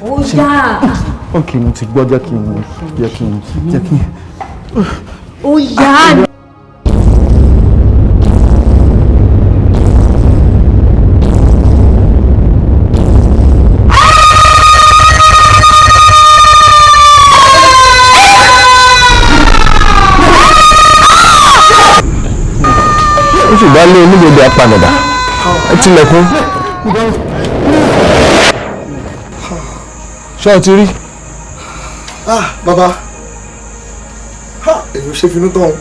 Ó yá. Ok, mo ti gbọ́ jẹ́ kí n. Ó yá. Ó sì bá lé onígbèdè apanàdà. Ẹ tilẹ̀kùn. Ṣé o ti rí? Bàbá, èyí ò ṣe finú tán.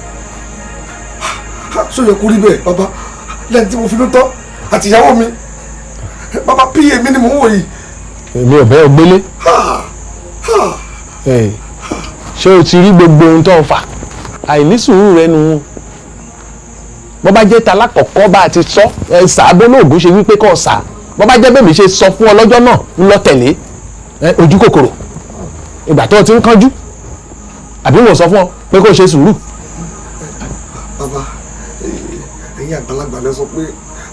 Ṣó yẹ kó rí bẹ́ẹ̀, bàbá? Lẹ́yìn tí mo finú tán àti ìyàwó mi. Bàbá PA mi ni mò ń wò yìí. Èmi ò bẹ́ ọ gbélé. Ṣé o ti rí gbogbo ohun tó ń fà? Àìní sùúrù rẹ nu. Bọ́ bá jẹ́ ta lákọ̀ọ́kọ́ bá a ti sọ, ṣàbó lóògùn ṣe wípé kọ́ ṣà. Bọ́ bá jẹ́ bẹ́ẹ̀ mi ṣe sọ fún ọ lọ́jọ́ náà ń lọ tẹ̀lé. Ojú kòkòrò. Ìgbà tó o ti ń kánjú. Àbí mo sọ fún ọ pé kó o ṣe sùúrù. Bàbá, ẹ̀yin àgbàlagbà lẹ sọ pé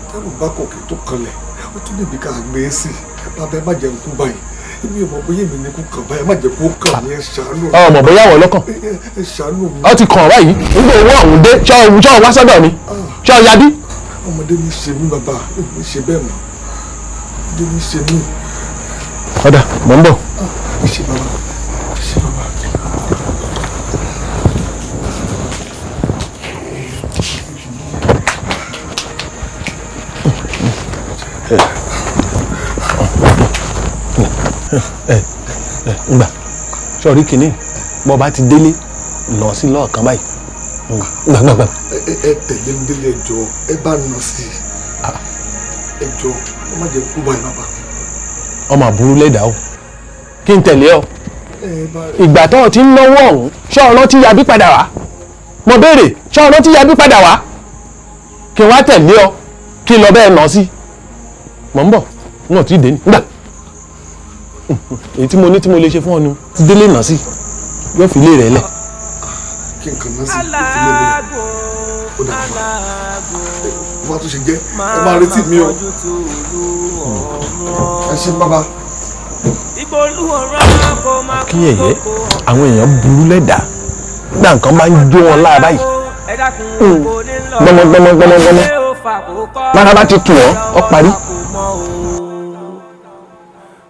tẹ́lù bá kòkè tó kanlẹ̀, ó tún lè bí ká gbé e sí. Bàbá ẹ má jẹun kú báyìí. Èmi ò mọ̀ bóyá èmi ní kú kàn báyìí, ẹ má jẹ́ kó kàn mí, ẹ ṣàánú. Ọmọ bóyá wọ̀ lọ́kàn. Ẹ ṣàánú mi. Ọ ti kàn báyìí. Nígbà owó ọ̀hún dé, ṣọ́ wá sọ́dọ̀ mi. Ṣọ́ yabí. Ọmọdé ní ṣe mí bàbá, èmi ṣe bẹ́ẹ̀ mọ́. Ọmọdé ní ṣe mí. Ọ̀dà, mò ń bọ̀. Ṣé bàbá? Ṣé bàbá? Ngbà sọ̀rí kìíní bọ́ bá ti délé lọ sí lọ́ọ̀kan báyìí. Gbàgbàgbà. Ẹ tẹ̀lé mi délé ẹjọ́, ẹ bá nà sí ẹjọ́, ẹ má jẹ́ kú báyìí bàbá. Ọmọ àbúrú lẹ́dà o kí n tẹ̀lé ọ. Ìgbà tó o ti ń náwó ọ̀hún ṣọ́ọ̀rán tí yabí padà wá. Mo béèrè ṣọ́ọ̀rán tí yabí padà wá. Kí n wá tẹ̀lé ọ kí n lọ bẹ́ẹ̀ nà sí. Mò ń bọ̀ n ò tí ì dé ní. Gbà èyí tí mo ní tí mo lè ṣe fún ọ ni ti délé nà sí yóò fi lé rẹ̀ lẹ̀. Kí n kàn ná sí ìfilé mi ó dà bá bá tó ṣe jẹ́ ẹ máa retí mi o. Ẹ ṣe bàbá. Akínyẹ̀yẹ́ àwọn èèyàn burú lẹ́dà nígbà nǹkan bá ń jó wọn lára báyìí. Gbọmọgbọmọgbọmọgbọmọ lára bá ti tù ọ́ parí.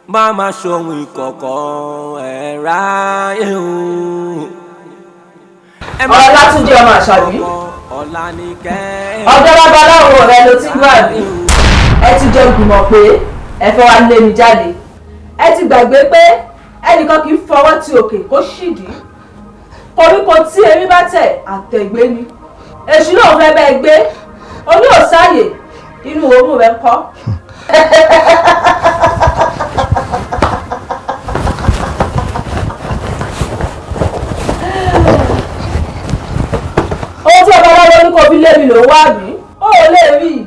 Máma ṣohun ìkọ̀kọ̀ ẹ̀ráyé o. Ọlátúnjí ọmọ Àṣàbí. Ọjọ́ babaláwo rẹ ló ti ń gbọ́ àbí. Ẹ ti jọ gbìmọ̀ pé ẹ fẹ́ wá lé mi jáde. Ẹ ti gbàgbé pé ẹnìkan kì í fọwọ́ ti òkè kó ṣìdí. Koríko tí erí bá tẹ̀ àtẹ̀gbé ni. Èṣù náà fẹ́ bẹ́ẹ̀ gbé. Oní òsáyè inú òórùn rẹ̀ ń kọ́. Owó tí ọba wá lórí kò fi lé mi ló wá bí. Ó lè rí i.